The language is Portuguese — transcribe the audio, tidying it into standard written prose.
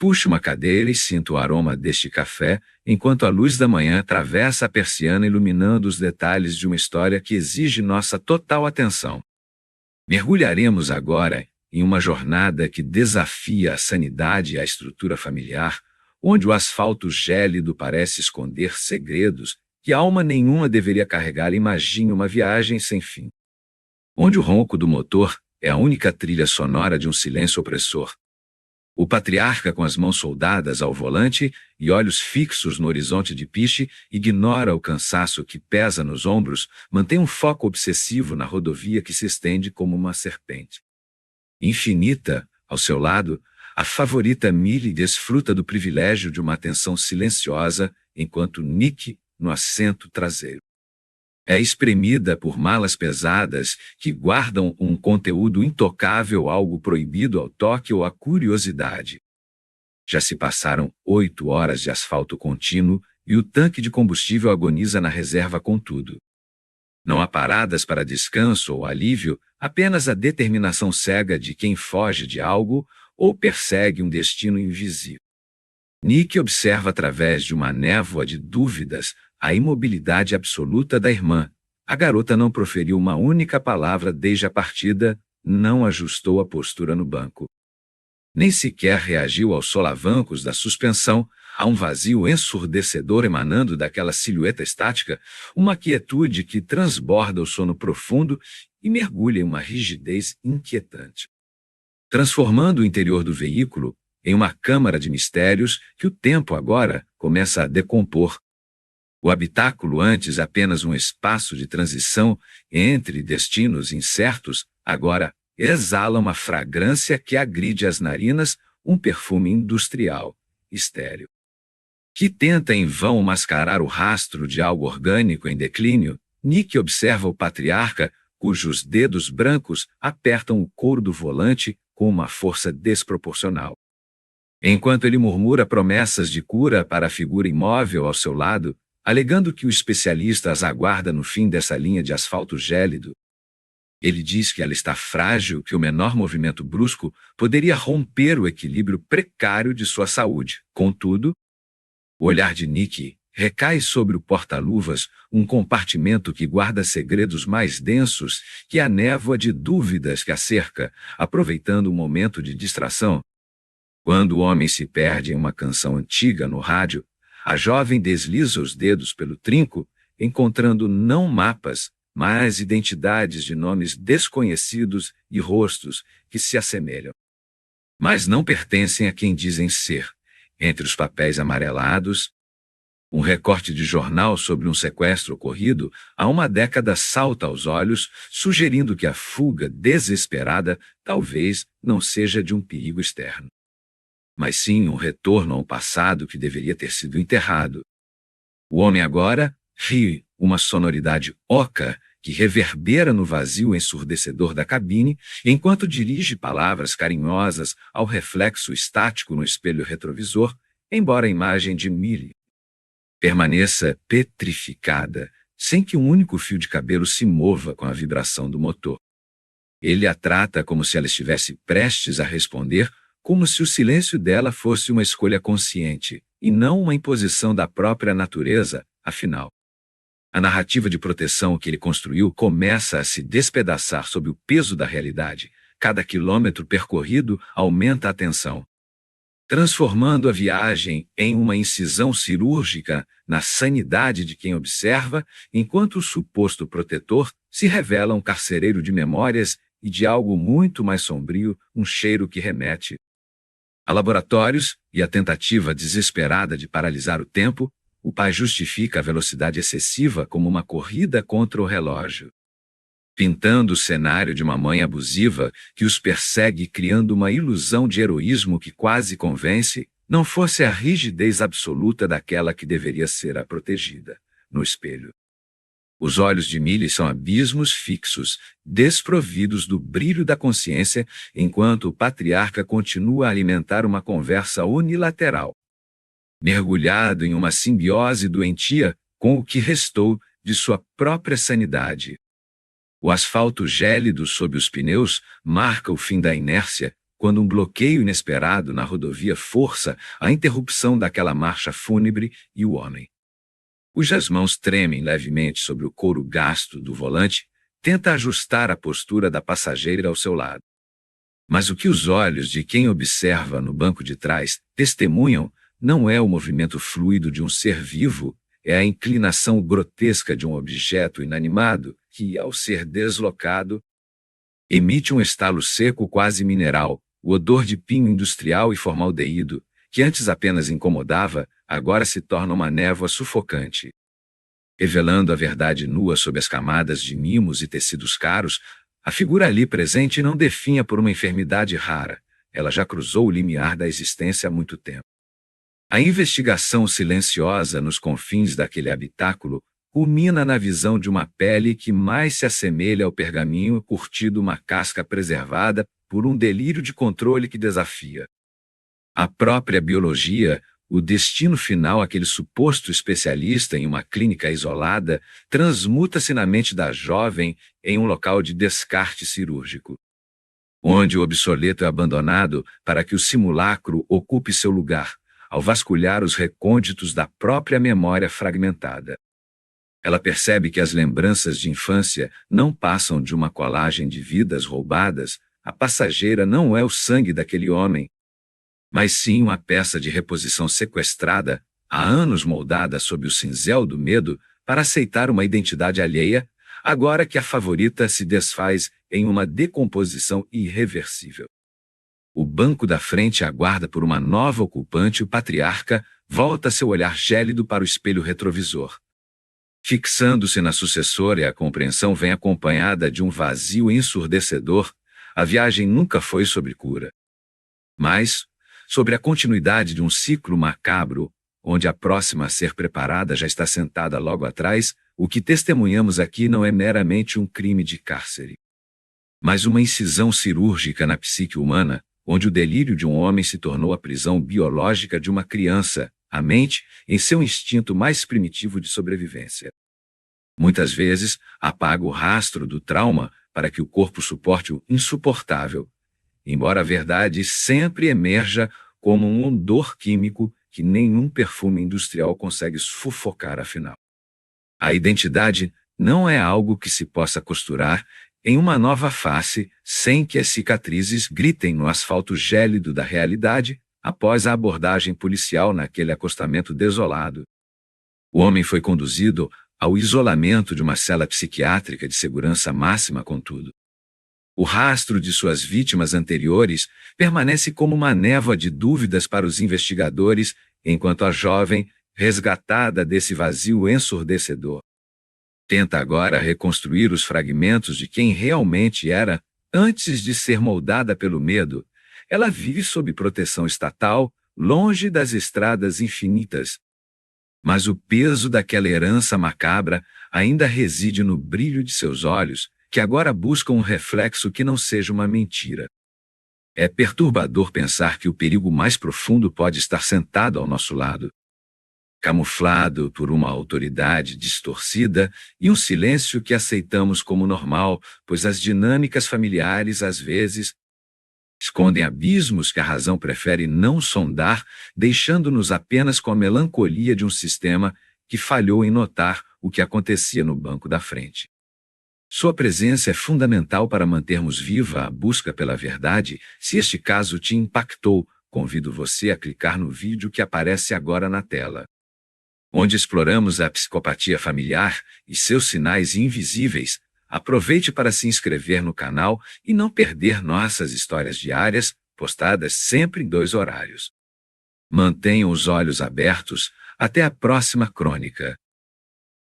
Puxo uma cadeira e sinto o aroma deste café, enquanto a luz da manhã atravessa a persiana iluminando os detalhes de uma história que exige nossa total atenção. Mergulharemos agora em uma jornada que desafia a sanidade e a estrutura familiar, onde o asfalto gélido parece esconder segredos que alma nenhuma deveria carregar. Imagine uma viagem sem fim, onde o ronco do motor é a única trilha sonora de um silêncio opressor. O patriarca, com as mãos soldadas ao volante e olhos fixos no horizonte de piche, ignora o cansaço que pesa nos ombros, mantém um foco obsessivo na rodovia que se estende como uma serpente infinita. Ao seu lado, a favorita Millie desfruta do privilégio de uma atenção silenciosa, enquanto Nick, no assento traseiro, é espremida por malas pesadas que guardam um conteúdo intocável, algo proibido ao toque ou à curiosidade. Já se passaram 8 horas de asfalto contínuo e o tanque de combustível agoniza na reserva. Contudo, não há paradas para descanso ou alívio, apenas a determinação cega de quem foge de algo ou persegue um destino invisível. Nick observa através de uma névoa de dúvidas a imobilidade absoluta da irmã. A garota não proferiu uma única palavra desde a partida, não ajustou a postura no banco, nem sequer reagiu aos solavancos da suspensão. Há um vazio ensurdecedor emanando daquela silhueta estática, uma quietude que transborda o sono profundo e mergulha em uma rigidez inquietante, transformando o interior do veículo em uma câmara de mistérios que o tempo agora começa a decompor. O habitáculo, antes apenas um espaço de transição entre destinos incertos, agora exala uma fragrância que agride as narinas, um perfume industrial, estéril, que tenta em vão mascarar o rastro de algo orgânico em declínio. Nick observa o patriarca, cujos dedos brancos apertam o couro do volante com uma força desproporcional, enquanto ele murmura promessas de cura para a figura imóvel ao seu lado, alegando que o especialista as aguarda no fim dessa linha de asfalto gélido. Ele diz que ela está frágil, que o menor movimento brusco poderia romper o equilíbrio precário de sua saúde. Contudo, o olhar de Nick recai sobre o porta-luvas, um compartimento que guarda segredos mais densos que a névoa de dúvidas que a cerca, aproveitando um momento de distração. Quando o homem se perde em uma canção antiga no rádio, a jovem desliza os dedos pelo trinco, encontrando não mapas, mas identidades de nomes desconhecidos e rostos que se assemelham, mas não pertencem a quem dizem ser. Entre os papéis amarelados, um recorte de jornal sobre um sequestro ocorrido há uma década salta aos olhos, sugerindo que a fuga desesperada talvez não seja de um perigo externo, mas sim um retorno ao passado que deveria ter sido enterrado. O homem agora ri, uma sonoridade oca que reverbera no vazio ensurdecedor da cabine, enquanto dirige palavras carinhosas ao reflexo estático no espelho retrovisor, embora a imagem de Millie permaneça petrificada, sem que um único fio de cabelo se mova com a vibração do motor. Ele a trata como se ela estivesse prestes a responder, como se o silêncio dela fosse uma escolha consciente, e não uma imposição da própria natureza. Afinal, a narrativa de proteção que ele construiu começa a se despedaçar sob o peso da realidade. Cada quilômetro percorrido aumenta a tensão, transformando a viagem em uma incisão cirúrgica na sanidade de quem observa, enquanto o suposto protetor se revela um carcereiro de memórias e de algo muito mais sombrio, um cheiro que remete a laboratórios e a tentativa desesperada de paralisar o tempo. O pai justifica a velocidade excessiva como uma corrida contra o relógio, pintando o cenário de uma mãe abusiva que os persegue, criando uma ilusão de heroísmo que quase convence, não fosse a rigidez absoluta daquela que deveria ser a protegida. No espelho, os olhos de Millie são abismos fixos, desprovidos do brilho da consciência, enquanto o patriarca continua a alimentar uma conversa unilateral, mergulhado em uma simbiose doentia com o que restou de sua própria sanidade. O asfalto gélido sob os pneus marca o fim da inércia, quando um bloqueio inesperado na rodovia força a interrupção daquela marcha fúnebre e o homem, cujas mãos tremem levemente sobre o couro gasto do volante, tenta ajustar a postura da passageira ao seu lado. Mas o que os olhos de quem observa no banco de trás testemunham não é o movimento fluido de um ser vivo, é a inclinação grotesca de um objeto inanimado que, ao ser deslocado, emite um estalo seco quase mineral, o odor de pinho industrial e formaldeído, que antes apenas incomodava, agora se torna uma névoa sufocante. Revelando a verdade nua sob as camadas de mimos e tecidos caros, a figura ali presente não definha por uma enfermidade rara, ela já cruzou o limiar da existência há muito tempo. A investigação silenciosa nos confins daquele habitáculo culmina na visão de uma pele que mais se assemelha ao pergaminho curtido uma casca preservada por um delírio de controle que desafia a própria biologia. O destino final, aquele suposto especialista em uma clínica isolada, transmuta-se na mente da jovem em um local de descarte cirúrgico, onde o obsoleto é abandonado para que o simulacro ocupe seu lugar, ao vasculhar os recônditos da própria memória fragmentada. Ela percebe que as lembranças de infância não passam de uma colagem de vidas roubadas, a passageira não é o sangue daquele homem, mas sim uma peça de reposição sequestrada, há anos moldada sob o cinzel do medo para aceitar uma identidade alheia, agora que a favorita se desfaz em uma decomposição irreversível. O banco da frente aguarda por uma nova ocupante. O patriarca volta seu olhar gélido para o espelho retrovisor. Fixando-se na sucessora, e a compreensão vem acompanhada de um vazio ensurdecedor. A viagem nunca foi sobre cura, mas sobre a continuidade de um ciclo macabro, onde a próxima a ser preparada já está sentada logo atrás. O que testemunhamos aqui não é meramente um crime de cárcere, mas uma incisão cirúrgica na psique humana, onde o delírio de um homem se tornou a prisão biológica de uma criança, a mente, em seu instinto mais primitivo de sobrevivência. Muitas vezes, apaga o rastro do trauma para que o corpo suporte o insuportável, embora a verdade sempre emerja como um odor químico que nenhum perfume industrial consegue sufocar afinal. A identidade não é algo que se possa costurar em uma nova face sem que as cicatrizes gritem no asfalto gélido da realidade após a abordagem policial naquele acostamento desolado. O homem foi conduzido ao isolamento de uma cela psiquiátrica de segurança máxima, contudo. O rastro de suas vítimas anteriores permanece como uma névoa de dúvidas para os investigadores, enquanto a jovem, resgatada desse vazio ensurdecedor, tenta agora reconstruir os fragmentos de quem realmente era antes de ser moldada pelo medo. Ela vive sob proteção estatal, longe das estradas infinitas. Mas o peso daquela herança macabra ainda reside no brilho de seus olhos, que agora buscam um reflexo que não seja uma mentira. É perturbador pensar que o perigo mais profundo pode estar sentado ao nosso lado, camuflado por uma autoridade distorcida e um silêncio que aceitamos como normal, pois as dinâmicas familiares às vezes escondem abismos que a razão prefere não sondar, deixando-nos apenas com a melancolia de um sistema que falhou em notar o que acontecia no banco da frente. Sua presença é fundamental para mantermos viva a busca pela verdade. Se este caso te impactou, convido você a clicar no vídeo que aparece agora na tela, onde exploramos a psicopatia familiar e seus sinais invisíveis. Aproveite para se inscrever no canal e não perder nossas histórias diárias, postadas sempre em 2 horários. Mantenham os olhos abertos. Até a próxima crônica.